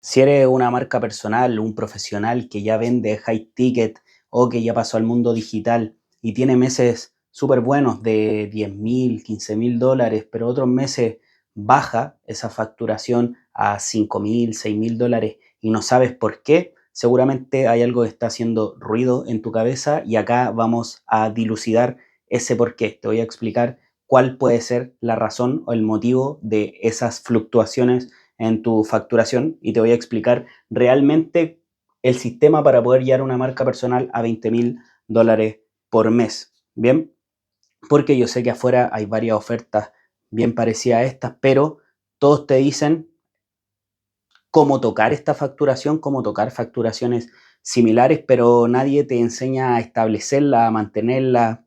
Si eres una marca personal, un profesional que ya vende high ticket o que ya pasó al mundo digital y tiene meses súper buenos de 10.000, 15.000 dólares, pero otros meses baja esa facturación a 5.000, 6.000 dólares y no sabes por qué, seguramente hay algo que está haciendo ruido en tu cabeza y acá vamos a dilucidar ese por qué. Te voy a explicar cuál puede ser la razón o el motivo de esas fluctuaciones en tu facturación y te voy a explicar realmente el sistema para poder llevar una marca personal a 20.000 dólares por mes. Bien, porque yo sé que afuera hay varias ofertas bien parecidas a estas, pero todos te dicen cómo tocar esta facturación, cómo tocar facturaciones similares, pero nadie te enseña a establecerla, a mantenerla,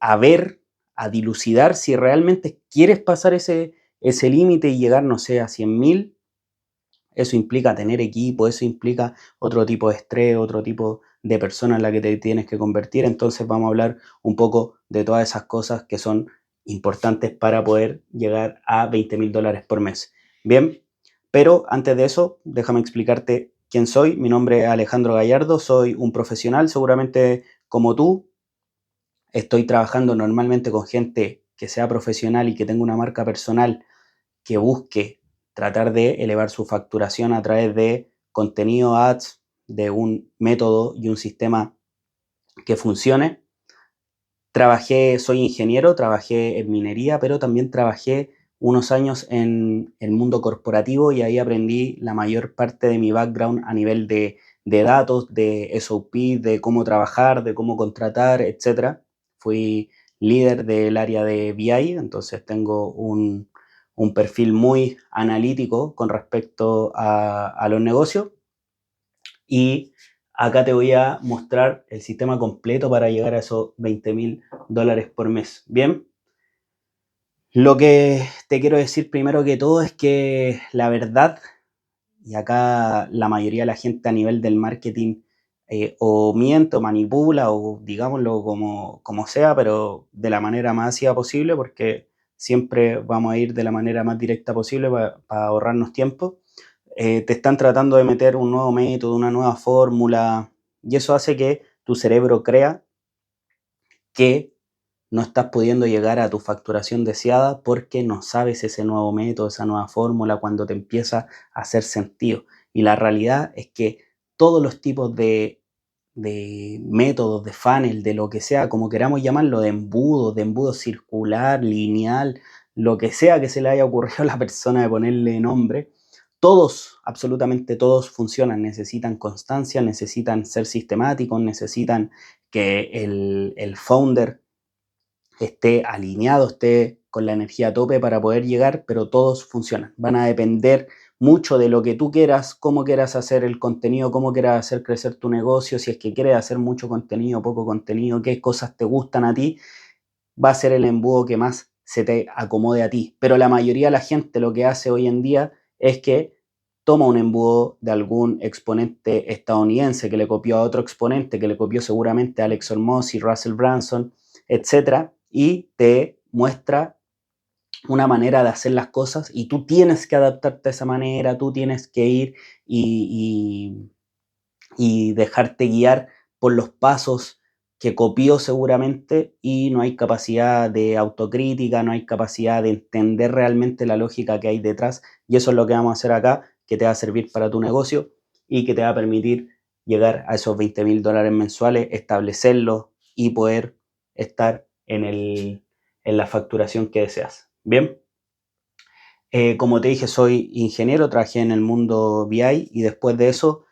a ver, a dilucidar si realmente quieres pasar ese límite y llegar, no sé, a 100.000. Eso implica tener equipo, eso implica otro tipo de estrés, otro tipo de persona en la que te tienes que convertir. Entonces vamos a hablar un poco de todas esas cosas que son importantes para poder llegar a 20.000 dólares por mes. Bien, pero antes de eso, déjame explicarte quién soy. Mi nombre es Alejandro Gallardo, soy un profesional, seguramente como tú. Estoy trabajando normalmente con gente que sea profesional y que tenga una marca personal que busque tratar de elevar su facturación a través de contenido ads, de un método y un sistema que funcione. Soy ingeniero, trabajé en minería, pero también trabajé unos años en el mundo corporativo y ahí aprendí la mayor parte de mi background a nivel de datos, de SOP, de cómo trabajar, de cómo contratar, etc. Fui líder del área de BI, entonces tengo un perfil muy analítico con respecto a los negocios y acá te voy a mostrar el sistema completo para llegar a esos 20.000 dólares por mes. Bien, lo que te quiero decir primero que todo es que la verdad, y acá la mayoría de la gente a nivel del marketing o miente o manipula o digámoslo como sea, pero de la manera más ácida posible, porque siempre vamos a ir de la manera más directa posible para ahorrarnos tiempo. Te están tratando de meter un nuevo método, una nueva fórmula, y eso hace que tu cerebro crea que no estás pudiendo llegar a tu facturación deseada porque no sabes ese nuevo método, esa nueva fórmula, cuando te empieza a hacer sentido. Y la realidad es que todos los tipos de métodos, de funnel, de lo que sea, como queramos llamarlo, de embudo circular, lineal, lo que sea que se le haya ocurrido a la persona de ponerle nombre, todos, absolutamente todos funcionan, necesitan constancia, necesitan ser sistemáticos, necesitan que el founder esté alineado, esté con la energía a tope para poder llegar, pero todos funcionan. Van a depender mucho de lo que tú quieras, cómo quieras hacer el contenido, cómo quieras hacer crecer tu negocio, si es que quieres hacer mucho contenido, poco contenido, qué cosas te gustan a ti, va a ser el embudo que más se te acomode a ti. Pero la mayoría de la gente lo que hace hoy en día es que toma un embudo de algún exponente estadounidense que le copió a otro exponente, que le copió seguramente a Alex Hormozzi, Russell Brunson, etcétera, y te muestra una manera de hacer las cosas y tú tienes que adaptarte a esa manera, tú tienes que ir y, y dejarte guiar por los pasos que copió seguramente y no hay capacidad de autocrítica, no hay capacidad de entender realmente la lógica que hay detrás y eso es lo que vamos a hacer acá, que te va a servir para tu negocio y que te va a permitir llegar a esos 20.000 dólares mensuales, establecerlos y poder estar en la facturación que deseas. Bien, como te dije, soy ingeniero, trabajé en el mundo BI y después de eso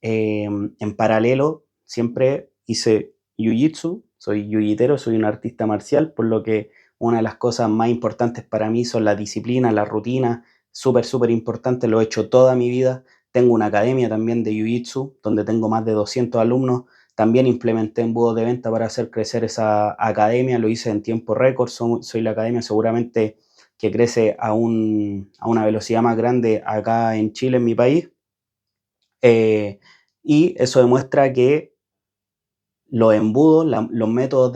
en paralelo, siempre hice jiu-jitsu, soy jiu-jitero, soy un artista marcial, por lo que una de las cosas más importantes para mí son la disciplina, la rutina, súper, súper importante, lo he hecho toda mi vida. Tengo una academia también de jiu-jitsu, donde tengo más de 200 alumnos. También implementé embudos de venta para hacer crecer esa academia, lo hice en tiempo récord, soy la academia seguramente que crece a una velocidad más grande acá en Chile, en mi país. Eh, y eso demuestra que los embudos, los métodos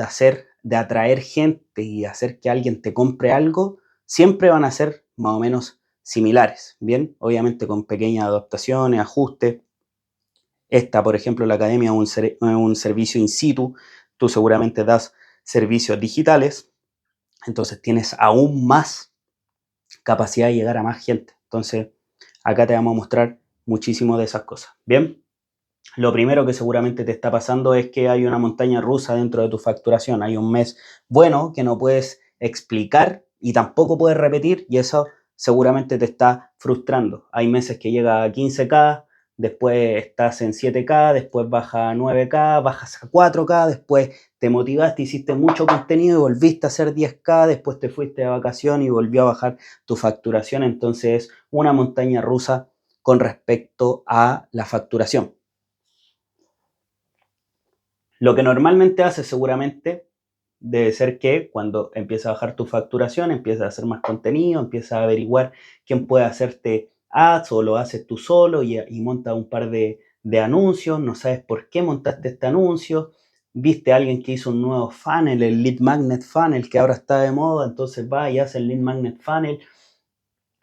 de atraer gente y hacer que alguien te compre algo, siempre van a ser más o menos similares, ¿bien? Obviamente con pequeñas adaptaciones, ajustes. Esta, por ejemplo, la academia es un servicio in situ. Tú seguramente das servicios digitales, entonces tienes aún más capacidad de llegar a más gente. Entonces, acá te vamos a mostrar muchísimo de esas cosas. Bien, lo primero que seguramente te está pasando es que hay una montaña rusa dentro de tu facturación. Hay un mes bueno que no puedes explicar y tampoco puedes repetir, y eso seguramente te está frustrando. Hay meses que llega a 15K, después estás en 7K, después baja a 9K, bajas a 4K, después te motivaste, hiciste mucho contenido y volviste a hacer 10K, después te fuiste de vacaciones y volvió a bajar tu facturación. Entonces es una montaña rusa con respecto a la facturación. Lo que normalmente hace seguramente debe ser que cuando empieza a bajar tu facturación, empiezas a hacer más contenido, empiezas a averiguar quién puede hacerte ads o lo haces tú solo y montas un par de anuncios, no sabes por qué montaste este anuncio, viste a alguien que hizo un nuevo funnel, el Lead Magnet Funnel, que ahora está de moda, entonces va y hace el Lead Magnet Funnel.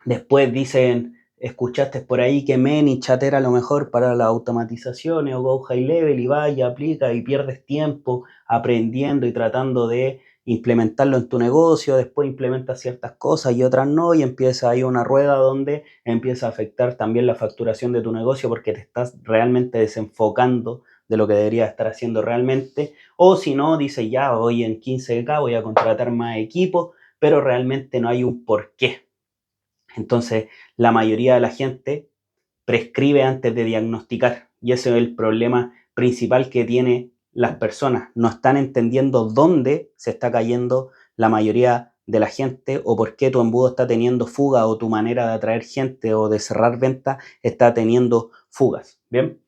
Después dicen, escuchaste por ahí que ManyChat era lo mejor para las automatizaciones o Go High Level y va y aplica y pierdes tiempo aprendiendo y tratando de implementarlo en tu negocio, después implementas ciertas cosas y otras no, y empieza ahí una rueda donde empieza a afectar también la facturación de tu negocio porque te estás realmente desenfocando de lo que deberías estar haciendo realmente, o si no, dice ya, hoy en 15K voy a contratar más equipo, pero realmente no hay un porqué. Entonces, la mayoría de la gente prescribe antes de diagnosticar, y ese es el problema principal que tienen las personas. No están entendiendo dónde se está cayendo la mayoría de la gente o por qué tu embudo está teniendo fuga o tu manera de atraer gente o de cerrar ventas está teniendo fugas. Bien,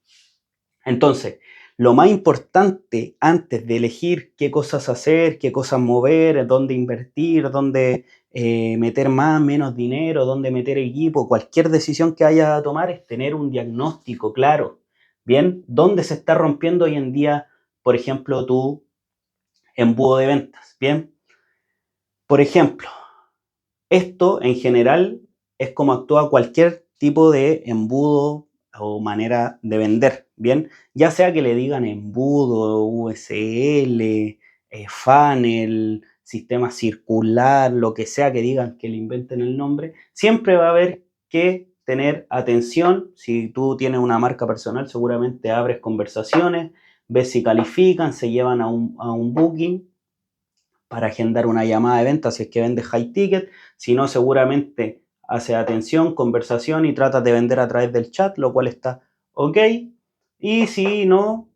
entonces, lo más importante antes de elegir qué cosas hacer, qué cosas mover, dónde invertir, dónde meter más, menos dinero, dónde meter equipo, cualquier decisión que haya a tomar es tener un diagnóstico claro. Bien, ¿dónde se está rompiendo hoy en día, por ejemplo, tu embudo de ventas? Bien, por ejemplo, esto en general es como actúa cualquier tipo de embudo o manera de vender, ¿bien? Ya sea que le digan embudo, USL, funnel, sistema circular, lo que sea que digan que le inventen el nombre, siempre va a haber que tener atención. Si tú tienes una marca personal, seguramente abres conversaciones, ves si califican, se llevan a un booking para agendar una llamada de venta si es que vendes high ticket, si no seguramente hace atención, conversación y tratas de vender a través del chat, lo cual está ok, y si no,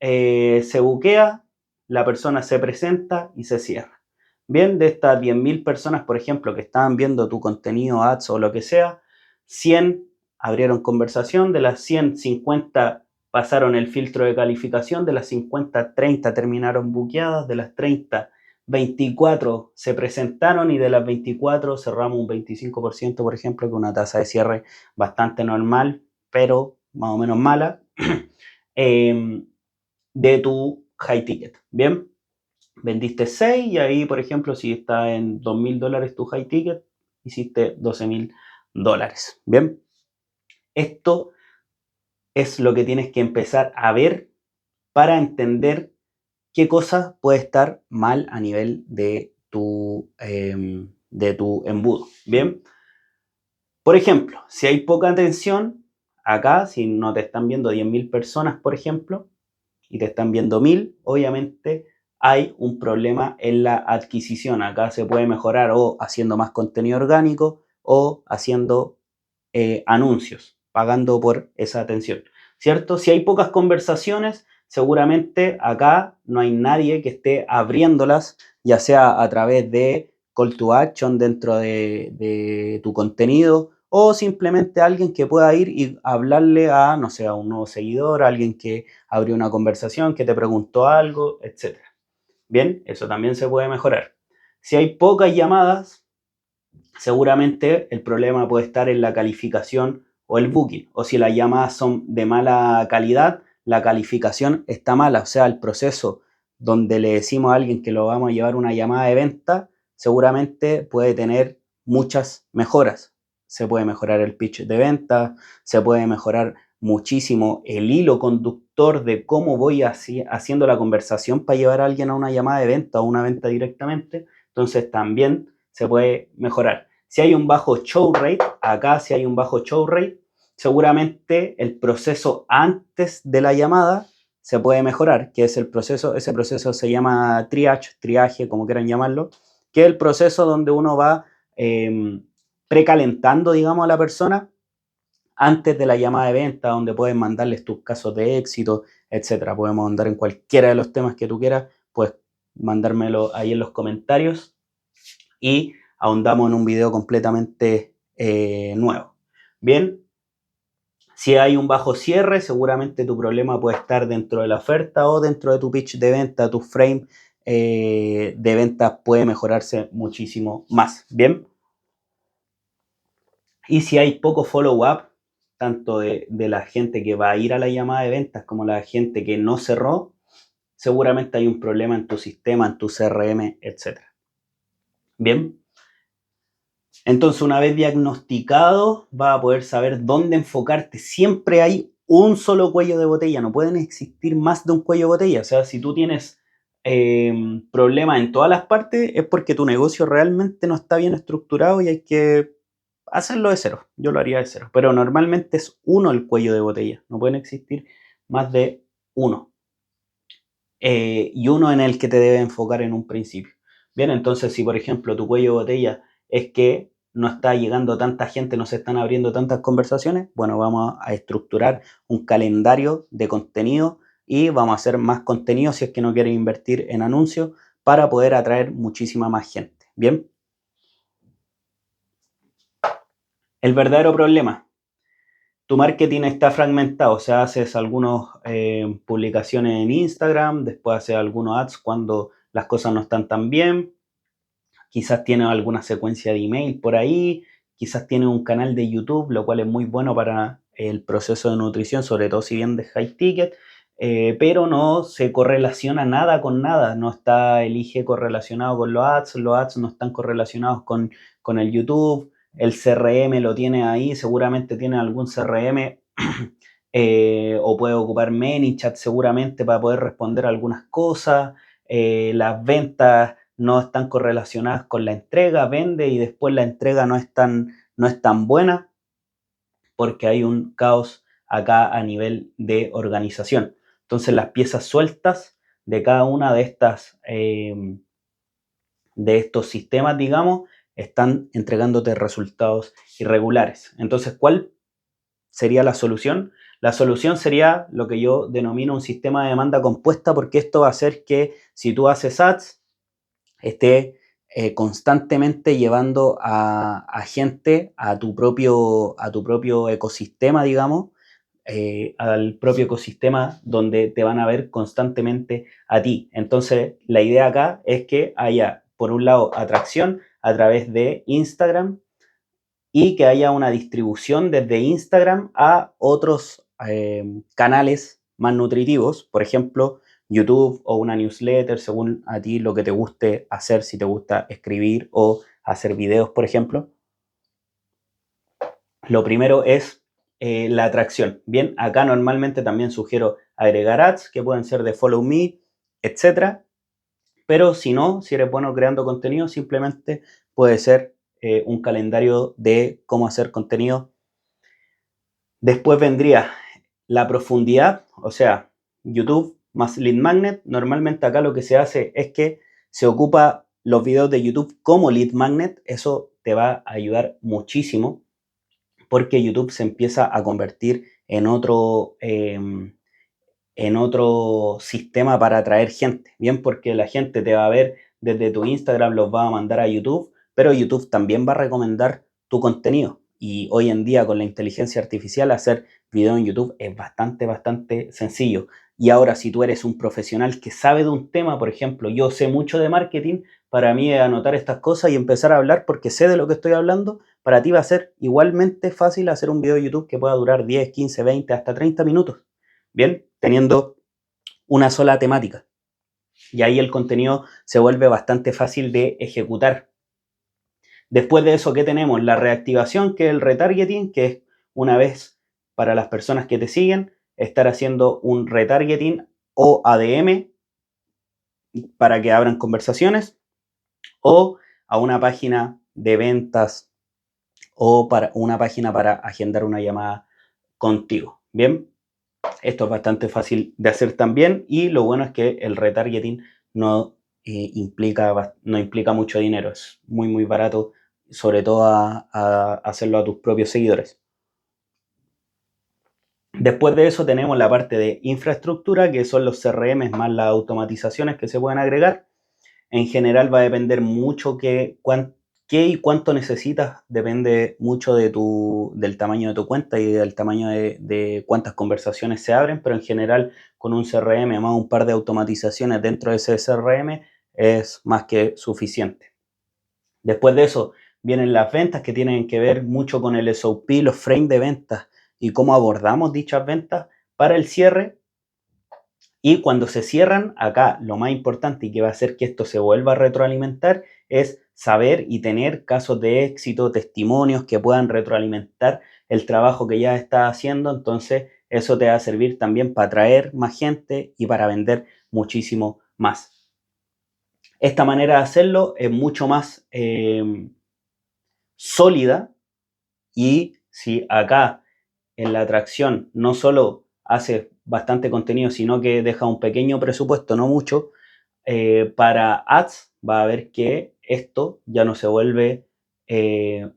se buquea, la persona se presenta y se cierra. Bien, de estas 10.000 personas, por ejemplo, que estaban viendo tu contenido, ads o lo que sea, 100 abrieron conversación, de las 100, 50 pasaron el filtro de calificación, de las 50, 30 terminaron buqueadas, de las 30, 24 se presentaron y de las 24 cerramos un 25%, por ejemplo, que es una tasa de cierre bastante normal, pero más o menos mala, de tu high ticket. Bien, vendiste 6 y ahí, por ejemplo, si está en $2.000 tu high ticket, hiciste $12.000. Bien, esto es lo que tienes que empezar a ver para entender qué cosa puede estar mal a nivel de tu embudo. Bien, por ejemplo, si hay poca atención, acá, si no te están viendo 10.000 personas, por ejemplo, y te están viendo 1.000, obviamente hay un problema en la adquisición. Acá se puede mejorar o haciendo más contenido orgánico o haciendo anuncios, pagando por esa atención, ¿cierto? Si hay pocas conversaciones, seguramente acá no hay nadie que esté abriéndolas, ya sea a través de call to action dentro de tu contenido o simplemente alguien que pueda ir y hablarle a, no sé, a un nuevo seguidor, a alguien que abrió una conversación, que te preguntó algo, etc. Bien, eso también se puede mejorar. Si hay pocas llamadas, seguramente el problema puede estar en la calificación o el booking. O si las llamadas son de mala calidad, la calificación está mala. O sea, el proceso donde le decimos a alguien que lo vamos a llevar una llamada de venta, seguramente puede tener muchas mejoras. se puede mejorar el pitch de venta, se puede mejorar muchísimo el hilo conductor de cómo voy haciendo la conversación para llevar a alguien a una llamada de venta o una venta directamente. Entonces también se puede mejorar. Si hay un bajo show rate, acá si hay un bajo show rate, seguramente el proceso antes de la llamada se puede mejorar, que es el proceso, ese proceso se llama triaje, como quieran llamarlo, que es el proceso donde uno va precalentando, digamos, a la persona antes de la llamada de venta, donde puedes mandarles tus casos de éxito, etcétera. Podemos andar en cualquiera de los temas que tú quieras, puedes mandármelo ahí en los comentarios y ahondamos en un video completamente nuevo. Bien, si hay un bajo cierre, seguramente tu problema puede estar dentro de la oferta o dentro de tu pitch de venta, tu frame de venta puede mejorarse muchísimo más. Bien, y si hay poco follow-up, tanto de la gente que va a ir a la llamada de ventas como la gente que no cerró, seguramente hay un problema en tu sistema, en tu CRM, etc. Bien, entonces una vez diagnosticado vas a poder saber dónde enfocarte. Siempre hay un solo cuello de botella, no pueden existir más de un cuello de botella. O sea, si tú tienes problemas en todas las partes es porque tu negocio realmente no está bien estructurado y hay que hacerlo de cero. Yo lo haría de cero, pero normalmente es uno el cuello de botella, no pueden existir más de uno. Y uno en el que te debe enfocar en un principio. Bien, entonces si por ejemplo tu cuello de botella es que no está llegando tanta gente, no se están abriendo tantas conversaciones, bueno, vamos a estructurar un calendario de contenido y vamos a hacer más contenido si es que no quieres invertir en anuncios para poder atraer muchísima más gente. Bien, el verdadero problema: tu marketing está fragmentado, o sea, haces algunas publicaciones en Instagram, después haces algunos ads cuando las cosas no están tan bien, quizás tienes alguna secuencia de email por ahí, quizás tienes un canal de YouTube, lo cual es muy bueno para el proceso de nutrición, sobre todo si bien de high ticket, pero no se correlaciona nada con nada, no está el IG correlacionado con los ads no están correlacionados con el YouTube, el CRM lo tiene ahí, seguramente tiene algún CRM o puede ocupar ManyChat seguramente para poder responder algunas cosas, las ventas no están correlacionadas con la entrega, vende y después la entrega no es tan buena porque hay un caos acá a nivel de organización. Entonces las piezas sueltas de cada una de estos sistemas, digamos, están entregándote resultados irregulares. Entonces, ¿cuál sería la solución? La solución sería lo que yo denomino un sistema de demanda compuesta, porque esto va a hacer que si tú haces ads, esté constantemente llevando a gente a tu propio ecosistema, digamos, al propio ecosistema donde te van a ver constantemente a ti. Entonces, la idea acá es que haya, por un lado, atracción a través de Instagram y que haya una distribución desde Instagram a otros canales más nutritivos, por ejemplo, YouTube o una newsletter, según a ti lo que te guste hacer, si te gusta escribir o hacer videos, por ejemplo. Lo primero es la atracción. Bien, acá normalmente también sugiero agregar ads que pueden ser de follow me, etcétera. Pero si no, si eres bueno creando contenido, simplemente puede ser un calendario de cómo hacer contenido. Después vendría la profundidad, o sea, YouTube más Lead Magnet. Normalmente acá lo que se hace es que se ocupa los videos de YouTube como Lead Magnet. Eso te va a ayudar muchísimo porque YouTube se empieza a convertir en otro sistema para atraer gente. Bien, porque la gente te va a ver desde tu Instagram, los va a mandar a YouTube, pero YouTube también va a recomendar tu contenido. Y hoy en día con la inteligencia artificial hacer video en YouTube es bastante sencillo. Y ahora si tú eres un profesional que sabe de un tema, por ejemplo, yo sé mucho de marketing, para mí es anotar estas cosas y empezar a hablar porque sé de lo que estoy hablando, para ti va a ser igualmente fácil hacer un video de YouTube que pueda durar 10, 15, 20, hasta 30 minutos. Bien, teniendo una sola temática. Y ahí el contenido se vuelve bastante fácil de ejecutar. Después de eso, ¿qué tenemos? La reactivación, que es el retargeting, que es una vez para las personas que te siguen, estar haciendo un retargeting o ADM para que abran conversaciones, o a una página de ventas o para una página para agendar una llamada contigo. Bien, esto es bastante fácil de hacer también, y lo bueno es que el retargeting no implica mucho dinero, es muy barato, sobre todo a hacerlo a tus propios seguidores. Después de eso tenemos la parte de infraestructura, que son los CRM más las automatizaciones que se pueden agregar. En general va a depender mucho qué y cuánto necesitas, depende mucho del tamaño de tu cuenta y del tamaño de cuántas conversaciones se abren, pero en general con un CRM más un par de automatizaciones dentro de ese CRM es más que suficiente. Después de eso vienen las ventas, que tienen que ver mucho con el SOP, los frames de ventas y cómo abordamos dichas ventas para el cierre. Y cuando se cierran, acá lo más importante y que va a hacer que esto se vuelva a retroalimentar es saber y tener casos de éxito, testimonios que puedan retroalimentar el trabajo que ya estás haciendo. Entonces eso te va a servir también para atraer más gente y para vender muchísimo más. Esta manera de hacerlo es mucho más sólida, y si acá en la atracción no solo hace bastante contenido, sino que deja un pequeño presupuesto, no mucho, para ads, va a ver que esto ya no se vuelve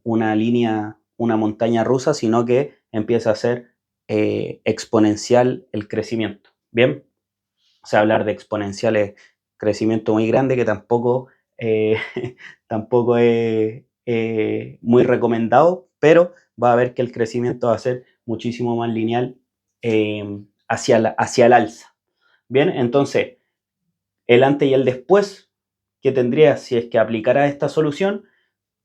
una línea, una montaña rusa, sino que empieza a ser exponencial el crecimiento. Bien, o sea, hablar de exponencial es crecimiento muy grande, que tampoco es muy recomendado, pero va a ver que el crecimiento va a ser muchísimo más lineal hacia el alza. Bien, entonces, el antes y el después que tendrías si es que aplicara esta solución.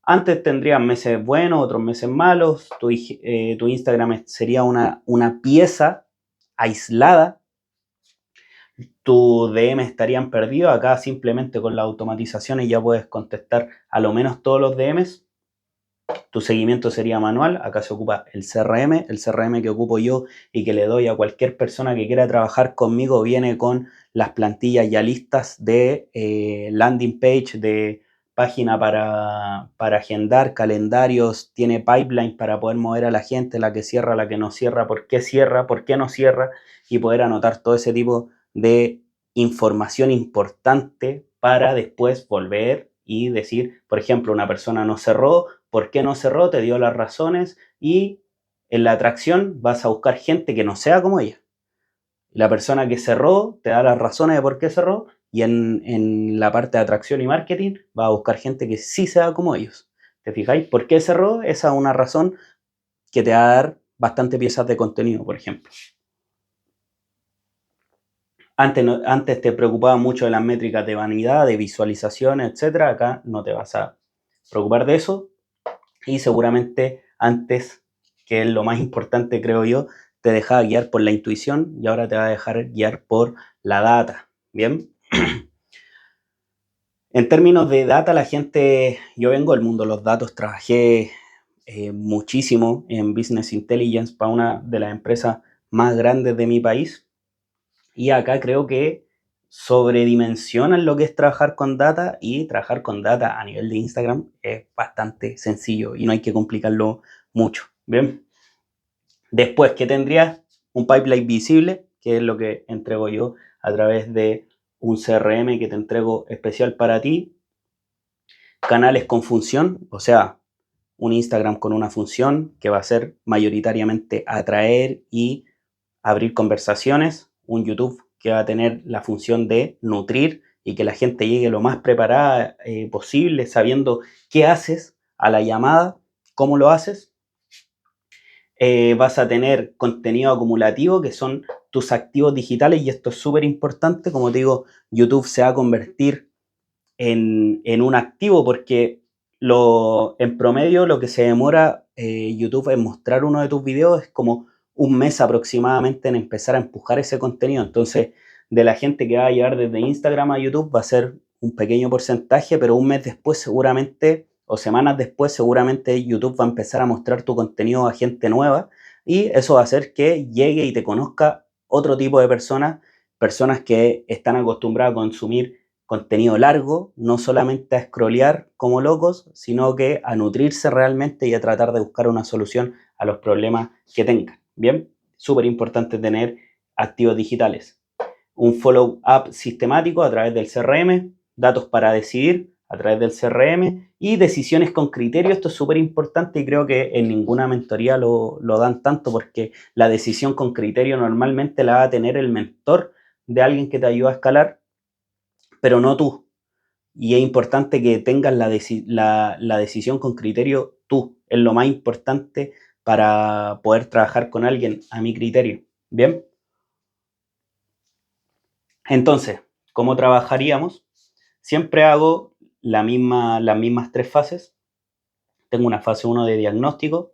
Antes tendrías meses buenos, otros meses malos, tu Instagram sería una pieza aislada, tus DM estarían perdidos. Acá simplemente con las automatizaciones ya puedes contestar a lo menos todos los DMs. Tu seguimiento sería manual. Acá se ocupa el CRM que ocupo yo y que le doy a cualquier persona que quiera trabajar conmigo. Viene con las plantillas ya listas de landing page, de página para agendar, calendarios, tiene pipeline para poder mover a la gente, la que cierra, la que no cierra, por qué no cierra, y poder anotar todo ese tipo de información importante para después volver y decir, por ejemplo, una persona no cerró, ¿por qué no cerró? Te dio las razones, y en la atracción vas a buscar gente que no sea como ella. La persona que cerró te da las razones de por qué cerró, y en la parte de atracción y marketing vas a buscar gente que sí sea como ellos. ¿Te fijáis? ¿Por qué cerró? Esa es una razón que te va a dar bastante piezas de contenido, por ejemplo. Antes te preocupaba mucho de las métricas de vanidad, de visualización, etcétera. Acá no te vas a preocupar de eso. Y seguramente antes, que es lo más importante creo yo, te dejaba guiar por la intuición, y ahora te va a dejar guiar por la data. Bien. En términos de data, yo vengo del mundo de los datos, trabajé muchísimo en Business Intelligence para una de las empresas más grandes de mi país, y acá creo que sobredimensionan lo que es trabajar con data, y trabajar con data a nivel de Instagram es bastante sencillo y no hay que complicarlo mucho. Bien. Después, ¿qué tendrías? Un pipeline visible, que es lo que entrego yo a través de un CRM que te entrego especial para ti. Canales con función, o sea, un Instagram con una función que va a ser mayoritariamente atraer y abrir conversaciones. Un YouTube que va a tener la función de nutrir y que la gente llegue lo más preparada posible, sabiendo qué haces a la llamada, cómo lo haces. Vas a tener contenido acumulativo, que son tus activos digitales, y esto es súper importante. Como te digo, YouTube se va a convertir en un activo, porque en promedio lo que se demora YouTube en mostrar uno de tus videos es como un mes aproximadamente en empezar a empujar ese contenido. Entonces, de la gente que va a llegar desde Instagram a YouTube va a ser un pequeño porcentaje, pero un mes después seguramente, o semanas después seguramente YouTube va a empezar a mostrar tu contenido a gente nueva y eso va a hacer que llegue y te conozca otro tipo de personas que están acostumbradas a consumir contenido largo, no solamente a scrollear como locos, sino que a nutrirse realmente y a tratar de buscar una solución a los problemas que tengan. Bien, súper importante tener activos digitales. Un follow-up sistemático a través del CRM, datos para decidir a través del CRM y decisiones con criterio. Esto es súper importante y creo que en ninguna mentoría lo dan tanto, porque la decisión con criterio normalmente la va a tener el mentor de alguien que te ayuda a escalar, pero no tú. Y es importante que tengas la decisión con criterio tú. Es lo más importante para poder trabajar con alguien a mi criterio. Bien. Entonces, ¿cómo trabajaríamos? Siempre hago las mismas 3 fases. Tengo una fase 1 de diagnóstico,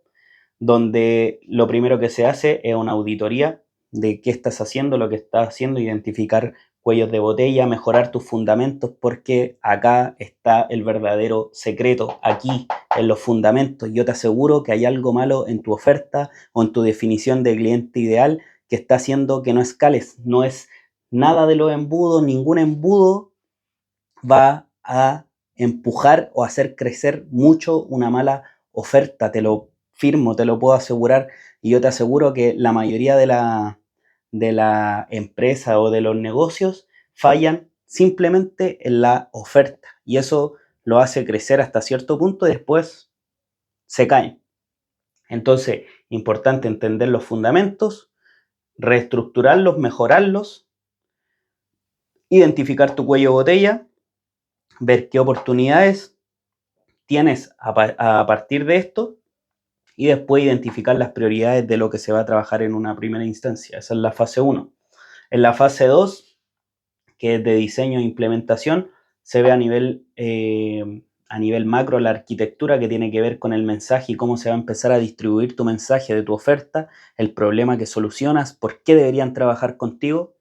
donde lo primero que se hace es una auditoría de qué estás haciendo, lo que estás haciendo, identificar cuellos de botella, mejorar tus fundamentos, porque acá está el verdadero secreto, aquí en los fundamentos. Yo te aseguro que hay algo malo en tu oferta o en tu definición de cliente ideal que está haciendo que no escales. No es nada de los embudos, ningún embudo va a empujar o hacer crecer mucho una mala oferta, te lo firmo, te lo puedo asegurar, y yo te aseguro que la mayoría de la empresa o de los negocios fallan simplemente en la oferta y eso lo hace crecer hasta cierto punto y después se caen. Entonces, importante entender los fundamentos, reestructurarlos, mejorarlos, identificar tu cuello de botella, ver qué oportunidades tienes a partir de esto y después identificar las prioridades de lo que se va a trabajar en una primera instancia. Esa es la fase 1. En la fase 2, que es de diseño e implementación, se ve a nivel macro la arquitectura que tiene que ver con el mensaje y cómo se va a empezar a distribuir tu mensaje de tu oferta, el problema que solucionas, por qué deberían trabajar contigo.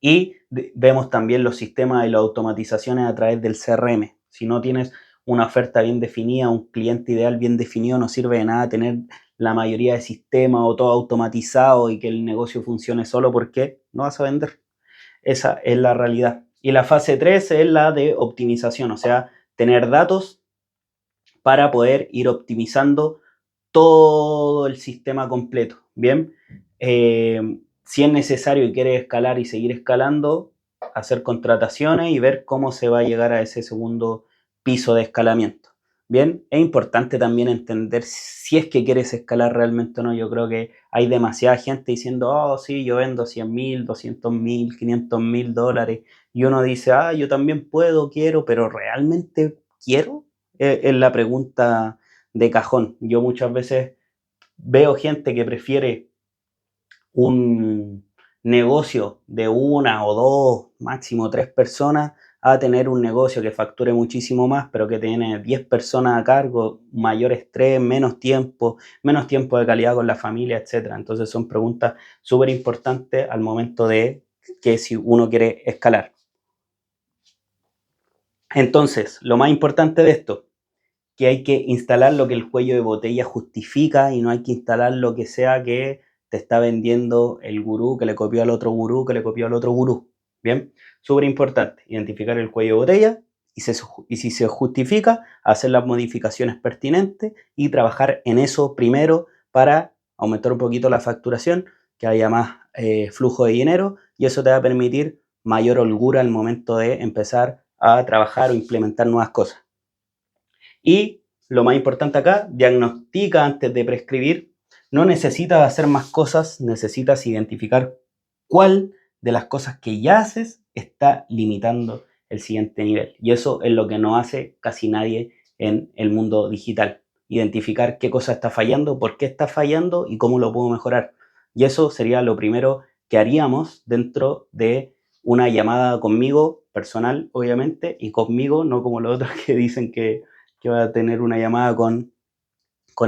Y vemos también los sistemas y las automatizaciones a través del CRM. Si no tienes una oferta bien definida, un cliente ideal bien definido, no sirve de nada tener la mayoría de sistemas o todo automatizado y que el negocio funcione solo, porque no vas a vender. Esa es la realidad. Y la fase 3 es la de optimización, o sea, tener datos para poder ir optimizando todo el sistema completo. Bien, si es necesario y quieres escalar y seguir escalando, hacer contrataciones y ver cómo se va a llegar a ese segundo piso de escalamiento. Bien, es importante también entender si es que quieres escalar realmente o no. Yo creo que hay demasiada gente diciendo, oh, sí, yo vendo 100.000, 200.000, 500.000 dólares. Y uno dice, ah, yo también puedo, quiero, pero ¿realmente quiero? Es la pregunta de cajón. Yo muchas veces veo gente que prefiere un negocio de una o dos, máximo 3 personas, a tener un negocio que facture muchísimo más, pero que tiene 10 personas a cargo, mayor estrés, menos tiempo de calidad con la familia, etc. Entonces son preguntas súper importantes al momento de que si uno quiere escalar. Entonces, lo más importante de esto, que hay que instalar lo que el cuello de botella justifica y no hay que instalar lo que sea que te está vendiendo el gurú que le copió al otro gurú, que le copió al otro gurú. Bien, súper importante, identificar el cuello de botella y si se justifica, hacer las modificaciones pertinentes y trabajar en eso primero para aumentar un poquito la facturación, que haya más flujo de dinero y eso te va a permitir mayor holgura al momento de empezar a trabajar o implementar nuevas cosas. Y lo más importante acá, diagnostica antes de prescribir. No necesitas hacer más cosas, necesitas identificar cuál de las cosas que ya haces está limitando el siguiente nivel. Y eso es lo que no hace casi nadie en el mundo digital. Identificar qué cosa está fallando, por qué está fallando y cómo lo puedo mejorar. Y eso sería lo primero que haríamos dentro de una llamada conmigo, personal, obviamente, y conmigo, no como los otros que dicen que va a tener una llamada con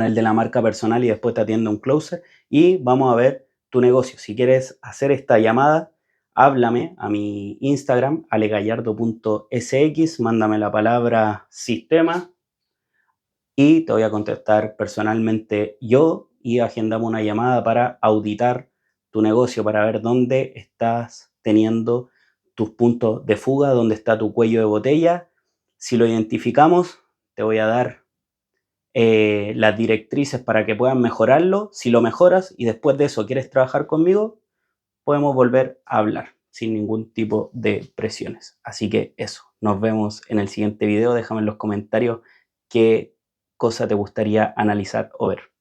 el de la marca personal y después te atiende un closer y vamos a ver tu negocio. Si quieres hacer esta llamada, háblame a mi Instagram, alegallardo.sx, mándame la palabra sistema y te voy a contactar personalmente yo y agendamos una llamada para auditar tu negocio, para ver dónde estás teniendo tus puntos de fuga, dónde está tu cuello de botella. Si lo identificamos, te voy a dar las directrices para que puedas mejorarlo. Si lo mejoras y después de eso quieres trabajar conmigo, podemos volver a hablar sin ningún tipo de presiones. Así que eso, nos vemos en el siguiente video. Déjame en los comentarios qué cosa te gustaría analizar o ver.